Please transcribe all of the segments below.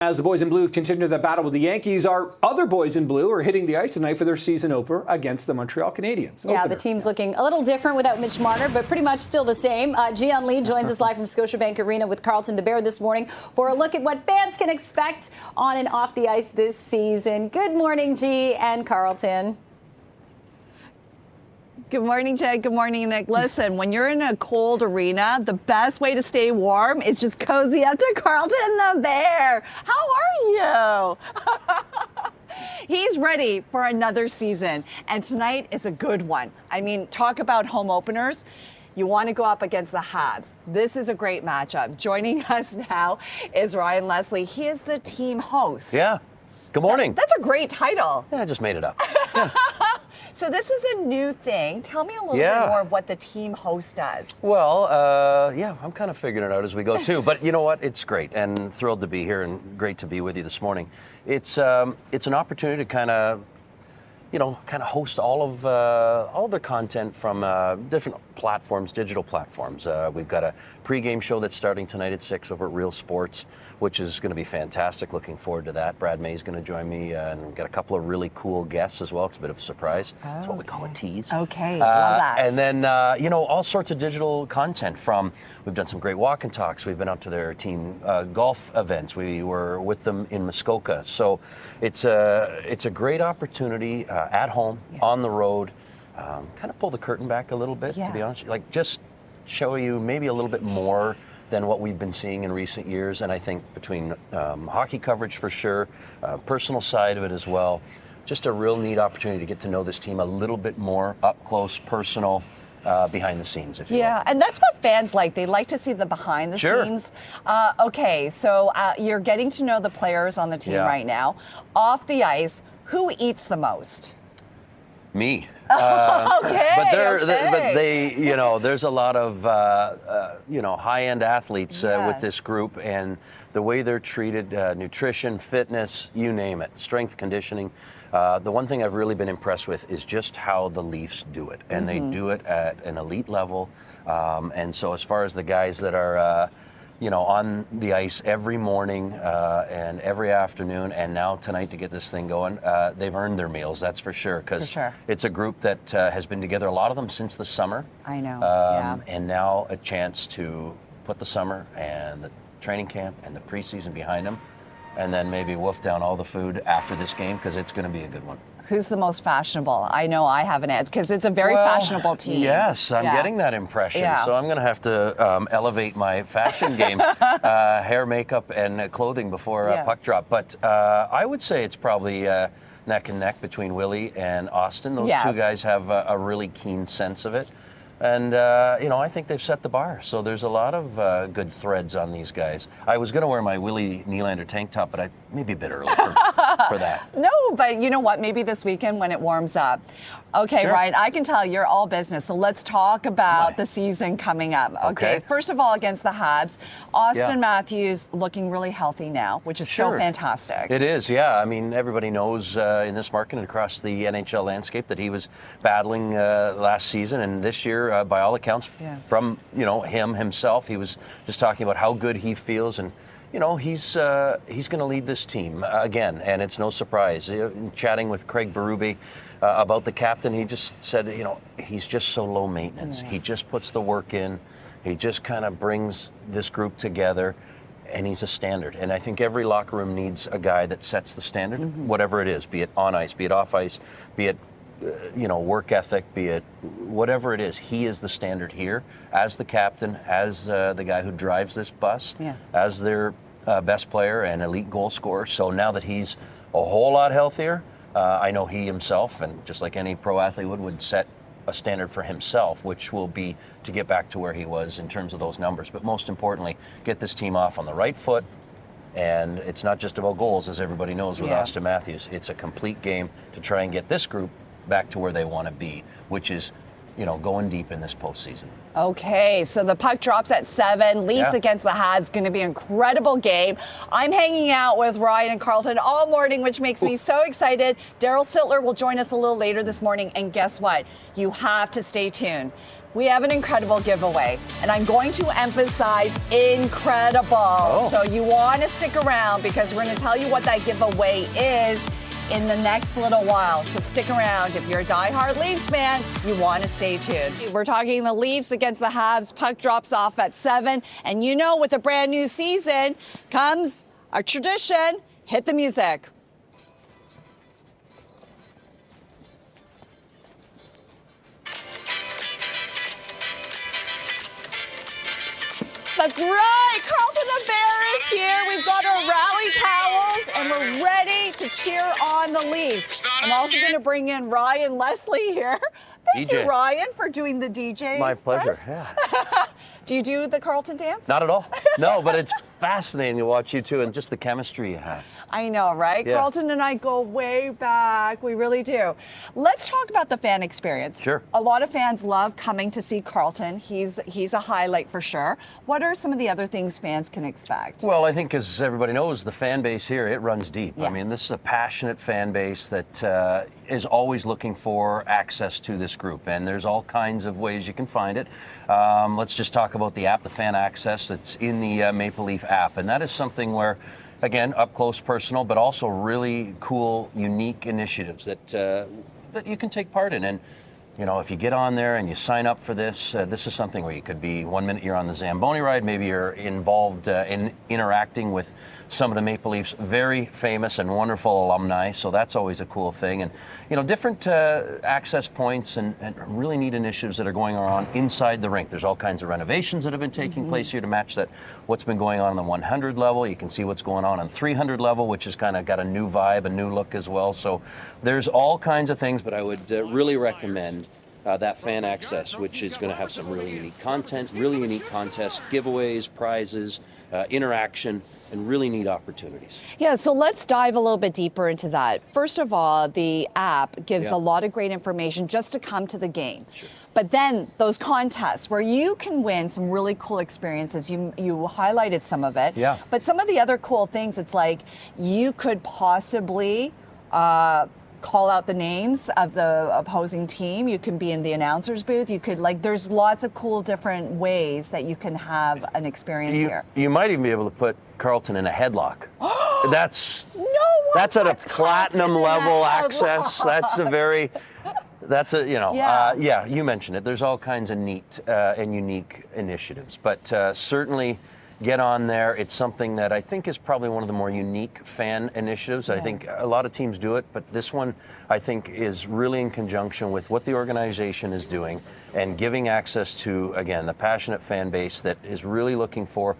As the boys in blue continue their battle with the Yankees, our other boys in blue are hitting the ice tonight for their season opener against the Montreal Canadiens. Yeah, the team's looking a little different without Mitch Marner, but pretty much still the same. Jee-Yun joins us live from Scotiabank Arena with Carlton the Bear this morning for a look at what fans can expect on and off the ice this season. Good morning, G and Carlton. Good morning, Jed. Good morning, Nick. Listen, when you're in a cold arena, the best way to stay warm is just cozy up to Carlton the Bear. How are you? He's ready for another season, and tonight is a good one. I mean, talk about home openers. You want to go up against the Habs. This is a great matchup. Joining us now is Ryan Leslie. He is the team host. Yeah. Good morning. That's a great title. Yeah, I just made it up. Yeah. So this is a new thing. Tell me a little bit more of what the team host does. Well, yeah, I'm kind of figuring it out as we go too. But you know what? It's great, and thrilled to be here, and great to be with you this morning. It's an opportunity to kind of host all of their content from different platforms, digital platforms. We've got a pregame show that's starting tonight at 6 over at Real Sports, which is going to be fantastic. Looking forward to that. Brad May's going to join me, and we've got a couple of really cool guests as well. It's a bit of a surprise. That's what we call a tease. Okay, love that. And then, all sorts of digital content from, we've done some great walk and talks. We've been out to their team golf events. We were with them in Muskoka. So it's a great opportunity at home, on the road, kind of pull the curtain back a little bit, to be honest. Like, just show you maybe a little bit more than what we've been seeing in recent years. And I think between hockey coverage for sure, personal side of it as well, just a real neat opportunity to get to know this team a little bit more up close, personal, behind the scenes, if you will. Yeah, and that's what fans like. They like to see the behind the scenes. Okay, so you're getting to know the players on the team right now. Off the ice, who eats the most? Me. But they, there's a lot of, high-end athletes with this group, and the way they're treated, nutrition, fitness, you name it, strength conditioning. The one thing I've really been impressed with is just how the Leafs do it, and they do it at an elite level. And so as far as the guys that are, on the ice every morning and every afternoon, and now tonight to get this thing going, they've earned their meals, that's for sure. Because it's a group that has been together, a lot of them since the summer. I know. And now a chance to put the summer and the training camp and the preseason behind them, and then maybe wolf down all the food after this game, because it's going to be a good one. Who's the most fashionable? I know I have an ad, because it's a very fashionable team. Yes, I'm getting that impression. So I'm going to have to elevate my fashion game, hair, makeup, and clothing before puck drop. But I would say it's probably neck and neck between Willie and Austin. Those two guys have a really keen sense of it. And, I think they've set the bar. So there's a lot of good threads on these guys. I was going to wear my Willie Nylander tank top, but maybe a bit early for that. No, but you know what? Maybe this weekend when it warms up. Okay, Ryan, I can tell you're all business. So let's talk about the season coming up. Okay. First of all, against the Habs, Austin Matthews looking really healthy now, which is so fantastic. It is, I mean, everybody knows in this market and across the NHL landscape that he was battling last season, and this year, by all accounts, from him himself, he was just talking about how good he feels, and he's going to lead this team again, and it's no surprise. Chatting with Craig Berube about the captain, he just said, he's just so low maintenance. He just puts the work in. He just kind of brings this group together, and he's a standard. And I think every locker room needs a guy that sets the standard, whatever it is, be it on ice, be it off ice, be it work ethic, be it whatever it is. He is the standard here as the captain, as the guy who drives this bus, as their best player and elite goal scorer. So now that he's a whole lot healthier, I know he himself, and just like any pro athlete would set a standard for himself, which will be to get back to where he was in terms of those numbers. But most importantly, get this team off on the right foot. And it's not just about goals, as everybody knows with Austin Matthews. It's a complete game to try and get this group back to where they want to be, which is going deep in this postseason. Okay, so the puck drops at 7. Leafs against the Habs, going to be an incredible game. I'm hanging out with Ryan and Carlton all morning, which makes me so excited. Daryl Sittler will join us a little later this morning, and guess what? You have to stay tuned. We have an incredible giveaway, and I'm going to emphasize incredible. So you want to stick around because we're going to tell you what that giveaway is in the next little while. So stick around. If you're a diehard Leafs fan, you want to stay tuned. We're talking the Leafs against the Habs. Puck drops off at 7. And with a brand new season comes our tradition. Hit the music. That's right, Carlton the Bear is here. We've got our rally towels and we're ready to cheer on the Leafs. I'm also going to bring in Ryan Leslie here. Thank you, Ryan, for doing the DJ. My pleasure, yeah. Do you do the Carlton dance? Not at all. No, but it's fascinating to watch you two and just the chemistry you have. I know, right? Yeah. Carlton and I go way back. We really do. Let's talk about the fan experience. Sure. A lot of fans love coming to see Carlton. He's a highlight for sure. What are some of the other things fans can expect? Well, I think as everybody knows, the fan base here, it runs deep. Yeah. I mean, this is a passionate fan base that is always looking for access to this group, and there's all kinds of ways you can find it. Let's just talk about the app, the fan access that's in the Maple Leaf app, and that is something where, again, up close, personal, but also really cool, unique initiatives that you can take part in. And if you get on there and you sign up for this, this is something where you could be 1 minute you're on the Zamboni ride, maybe you're involved in interacting with some of the Maple Leafs' very famous and wonderful alumni, so that's always a cool thing. And, different access points and really neat initiatives that are going on inside the rink. There's all kinds of renovations that have been taking place here to match what's been going on the 100 level. You can see what's going on 300 level, which has kind of got a new vibe, a new look as well. So there's all kinds of things, but I would really recommend that fan access, which is going to have some really unique content, really unique contests, giveaways, prizes, interaction, and really neat opportunities. Yeah, so let's dive a little bit deeper into that. First of all, the app gives a lot of great information just to come to the game. Sure. But then those contests where you can win some really cool experiences, you highlighted some of it. Yeah. But some of the other cool things, it's like you could possibly call out the names of the opposing team. You can be in the announcer's booth. You could there's lots of cool different ways that you can have an experience here. You might even be able to put Carlton in a headlock. That's at a platinum level access. You mentioned it. There's all kinds of neat and unique initiatives, but certainly get on there. It's something that I think is probably one of the more unique fan initiatives. I think a lot of teams do it, but this one I think is really in conjunction with what the organization is doing and giving access to, again, the passionate fan base that is really looking for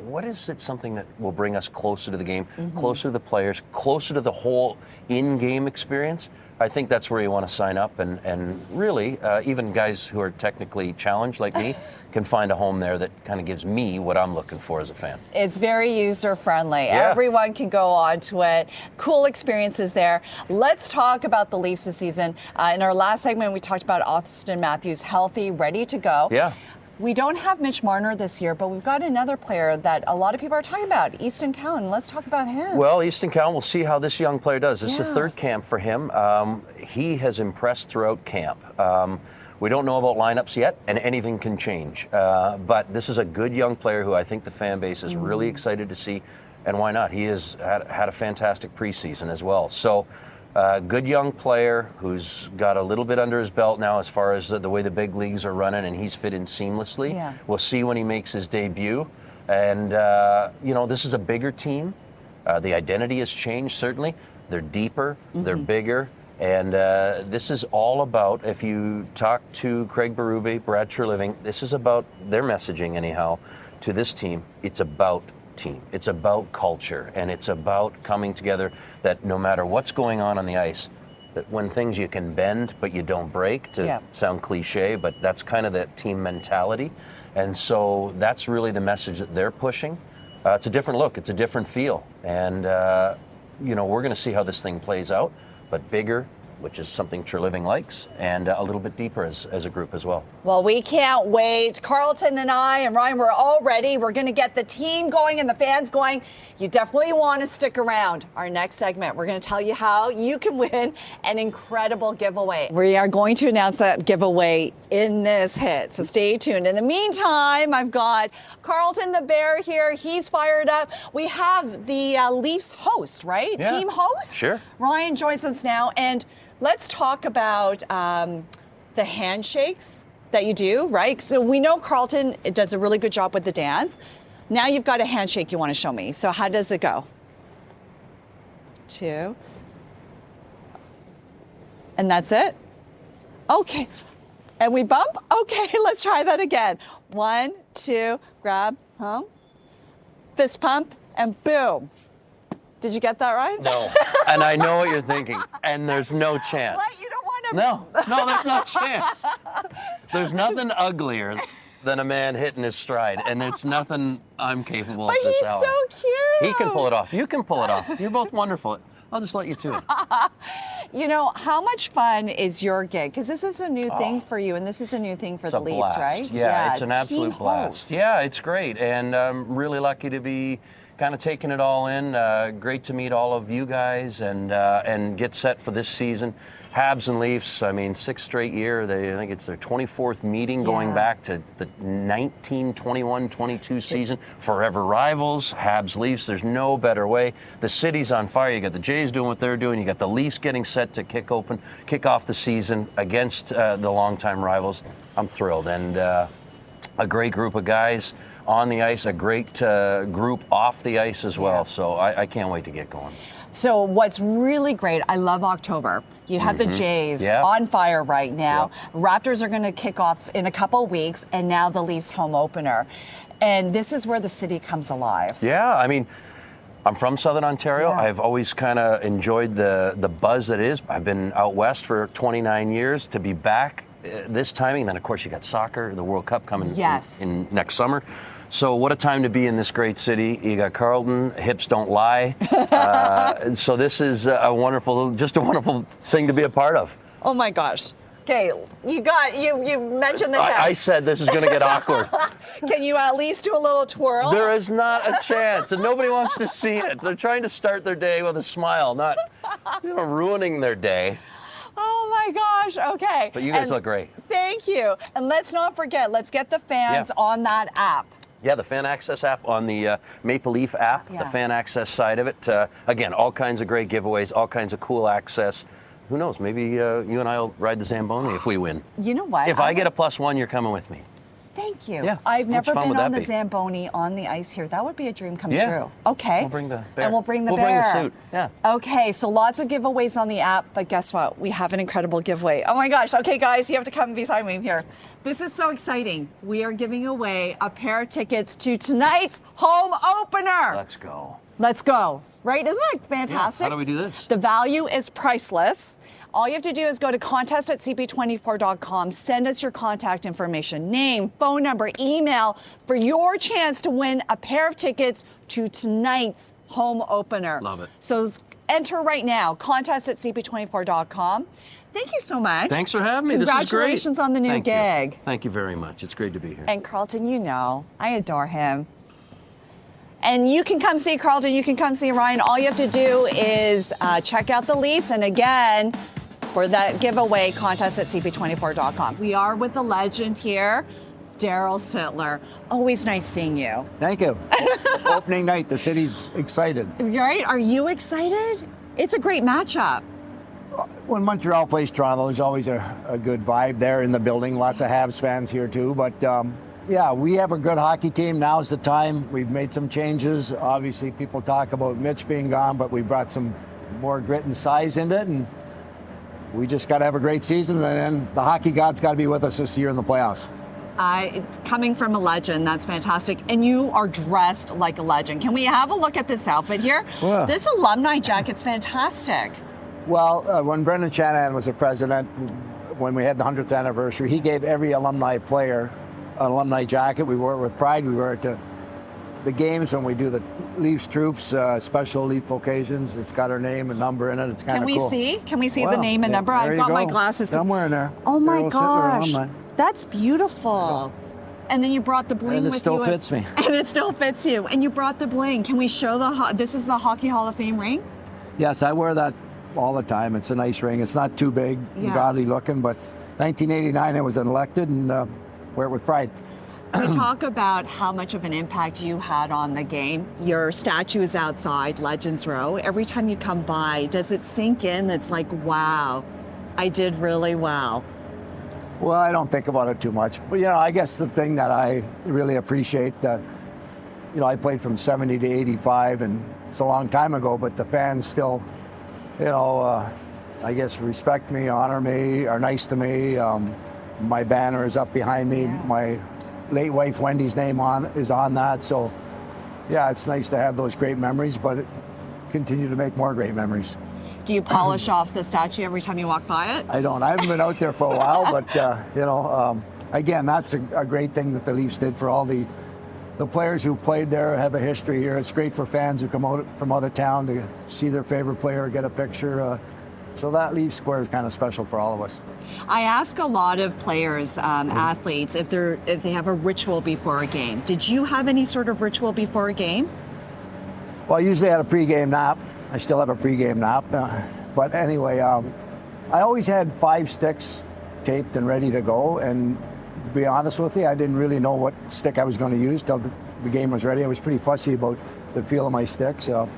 what is it, something that will bring us closer to the game, closer to the players, closer to the whole in-game experience. I think that's where you want to sign up, and really, even guys who are technically challenged like me can find a home there that kind of gives me what I'm looking for as a fan. It's very user-friendly. Yeah. Everyone can go onto it. Cool experiences there. Let's talk about the Leafs this season. In our last segment, we talked about Austin Matthews healthy, ready to go. Yeah. We don't have Mitch Marner this year, but we've got another player that a lot of people are talking about, Easton Cowan. Let's talk about him. Well, Easton Cowan, we'll see how this young player does. This is the third camp for him. He has impressed throughout camp. We don't know about lineups yet, and anything can change. But this is a good young player who I think the fan base is really excited to see. And why not? He has had a fantastic preseason as well. So, good young player who's got a little bit under his belt now as far as the way the big leagues are running, and he's fit in seamlessly. Yeah. We'll see when he makes his debut. And, this is a bigger team. The identity has changed, certainly. They're deeper, they're bigger. And this is all about, if you talk to Craig Berube, Brad Treliving, this is about their messaging anyhow to this team. It's about team. It's about culture, and it's about coming together, that no matter what's going on the ice, that when things you can bend but you don't break, to sound cliche, but that's kind of that team mentality. And so that's really the message that they're pushing. It's a different look, it's a different feel, and we're going to see how this thing plays out, but bigger, which is something Treliving likes, and a little bit deeper as a group as well. Well, we can't wait. Carlton and I and Ryan, we're all ready. We're going to get the team going and the fans going. You definitely want to stick around. Our next segment, we're going to tell you how you can win an incredible giveaway. We are going to announce that giveaway in this hit, so stay tuned. In the meantime, I've got Carlton the Bear here. He's fired up. We have the Leafs host, right? Yeah. Team host? Sure. Ryan joins us now, and let's talk about the handshakes that you do, right? So we know Carlton does a really good job with the dance. Now you've got a handshake you want to show me. So how does it go? 2. And that's it? Okay. And we bump? Okay, let's try that again. 1, 2, grab, fist pump, and boom. Did you get that right? No. And I know what you're thinking. And there's no chance. What? You don't want to? No, there's no chance. There's nothing uglier than a man hitting his stride, and it's nothing I'm capable of But this he's hour. so cute. He can pull it off. You can pull it off. You're both wonderful. I'll just let you do it. You know, how much fun is your gig? Because this is a new thing for you, and this is a new thing for the Leafs, blast. right? Yeah, it's an team absolute blast. host. Yeah, it's great, and I'm really lucky to be kind of taking it all in. Great to meet all of you guys and get set for this season. Habs and Leafs, I mean, 6th straight year. I think it's their 24th meeting going back to the 1921-22 season. Forever rivals, Habs, Leafs. There's no better way. The city's on fire. You got the Jays doing what they're doing. You got the Leafs getting set to kick off the season against the longtime rivals. I'm thrilled. And a great group of guys on the ice, a great group off the ice as well. So I can't wait to get going. So what's really great, I love October. You have the Jays on fire right now. Raptors are going to kick off in a couple weeks, and now the Leafs home opener. And this is where the city comes alive. Yeah, I mean, I'm from Southern Ontario. Yeah. I've always kind of enjoyed the buzz that it is. I've been out west for 29 years. To be back this timing, then of course you got soccer, the World Cup coming in next summer. So what a time to be in this great city. You got Carlton, hips don't lie. So this is a wonderful thing to be a part of. Oh my gosh. Okay, you mentioned the I said this is going to get awkward. Can you at least do a little twirl? There is not a chance, and nobody wants to see it. They're trying to start their day with a smile, not ruining their day. Oh my gosh, okay. But you guys look great. Thank you. And let's not forget, let's get the fans on that app. Yeah, the Fan Access app on the Maple Leaf app, the Fan Access side of it. Again, all kinds of great giveaways, all kinds of cool access. Who knows, maybe you and I will ride the Zamboni if we win. You know what? If I get a +1, you're coming with me. Thank you. Yeah, I've never been on the be? Zamboni on the ice here. That would be a dream come Yeah. true. Okay. We'll bring the bear. And we'll bring the We'll bear. bring the suit. Yeah. Okay, so lots of giveaways on the app, but guess what? We have an incredible giveaway. Oh my gosh. Okay, guys, you have to come beside me here. This is so exciting. We are giving away a pair of tickets to tonight's home opener. Let's go. Let's go. Right? Isn't that fantastic? Yeah. How do we do this? The value is priceless. All you have to do is go to contest@cp24.com, send us your contact information, name, phone number, email for your chance to win a pair of tickets to tonight's home opener. Love it. So enter right now, contest@cp24.com. Thank you so much. Thanks for having me. This is great. Congratulations on the new gig. You. Thank you very much. It's great to be here. And Carlton, you know, I adore him. And you can come see Carlton, you can come see Ryan. All you have to do is check out the Leafs. And again, for that giveaway, contest@cp24.com. We are with the legend here, Daryl Sittler. Always nice seeing you. Thank you. Opening night, the city's excited. Right? Are you excited? It's a great matchup. When Montreal plays Toronto, there's always a good vibe there in the building. Lots of Habs fans here too. But yeah, we have a good hockey team. Now's the time. We've made some changes. Obviously, people talk about Mitch being gone, but we brought some more grit and size into it. And we just got to have a great season, and then the hockey gods got to be with us this year in the playoffs. Coming from a legend, that's fantastic. And you are dressed like a legend. Can we have a look at this outfit here? Yeah. This alumni jacket's fantastic. Well, when Brendan Shanahan was the president, when we had the 100th anniversary, he gave every alumni player an alumni jacket. We wore it with pride. We wear it to the games when we do Leafs troops, special Leaf occasions. It's got our name and number in it. It's kind Can of we cool. see? Can we see the Well, name and number? there I've you got my go. glasses. Somewhere in there. Oh my There will sit right gosh. on mine. That's beautiful. And then you brought the bling And it with still you. fits me. And it still fits you. And you brought the bling. Can we show this is the Hockey Hall of Fame ring? Yes, I wear that all the time. It's a nice ring. It's not too big, Yeah. godly looking, but 1989 I was elected and wear it with pride. We talk about how much of an impact you had on the game. Your statue is outside Legends Row. Every time you come by, does it sink in? It's like, wow, I did really well. Well, I don't think about it too much. But, I guess the thing that I really appreciate, I played from 70 to 85, and it's a long time ago, but the fans still, I guess respect me, honor me, are nice to me. My banner is up behind me. Yeah. My late wife Wendy's name is on that. So, yeah, it's nice to have those great memories, but continue to make more great memories. Do you polish off the statue every time you walk by it? I don't. I haven't been out there for a while, but again, that's a great thing that the Leafs did for all the players who played there, have a history here. It's great for fans who come out from out of town to see their favorite player, get a picture. So that Leaf Square is kind of special for all of us. I ask a lot of players, athletes, if they have a ritual before a game. Did you have any sort of ritual before a game? Well, I usually had a pregame nap. I still have a pregame nap. But anyway, I always had 5 sticks taped and ready to go. And to be honest with you, I didn't really know what stick I was going to use till the game was ready. I was pretty fussy about the feel of my stick. So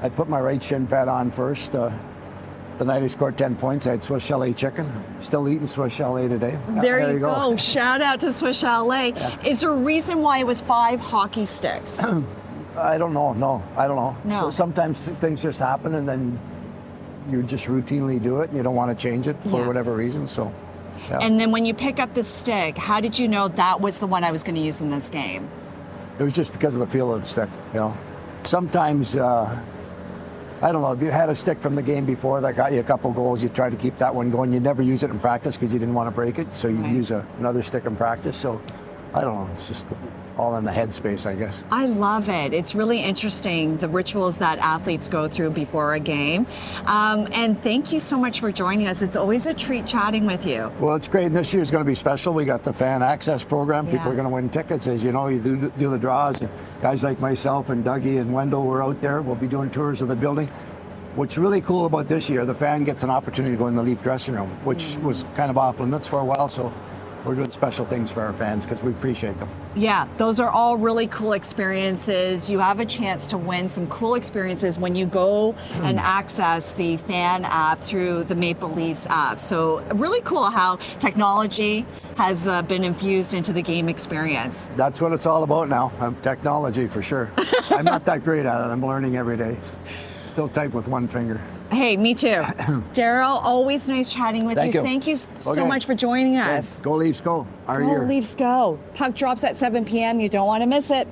I put my right shin pad on first. The night I scored 10 points, I had Swiss chalet chicken. Still eating Swiss chalet today. There you go. Shout out to Swiss Chalet. Yeah. Is there a reason why it was 5 hockey sticks? I don't know. No, I don't know. No. So sometimes things just happen, and then you just routinely do it, and you don't want to change it for Yes. whatever reason. So, yeah. And then when you pick up the stick, how did you know that was the one I was going to use in this game? It was just because of the feel of the stick. Sometimes I don't know. If you had a stick from the game before that got you a couple goals, you try to keep that one going. You never use it in practice because you didn't want to break it, so you Right. use another stick in practice. So I don't know. It's just all in the headspace, I guess. I love it. It's really interesting, the rituals that athletes go through before a game. And thank you so much for joining us. It's always a treat chatting with you. Well, it's great. And this year's going to be special. We got the fan access program. People Yeah. are going to win tickets. As you know, you do the draws. And guys like myself and Dougie and Wendell were out there. We'll be doing tours of the building. What's really cool about this year, the fan gets an opportunity to go in the Leaf dressing room, which was kind of off limits for a while. So we're doing special things for our fans because we appreciate them. Yeah, those are all really cool experiences. You have a chance to win some cool experiences when you go and access the fan app through the Maple Leafs app. So really cool how technology has been infused into the game experience. That's what it's all about now. Technology for sure. I'm not that great at it. I'm learning every day. Still type with one finger. Hey, me too. Daryl, always nice chatting with Thank you. you. Thank you so Okay. much for joining us. Go Leafs, go. Our Go year. Leafs, go. Puck drops at 7 p.m. You don't want to miss it.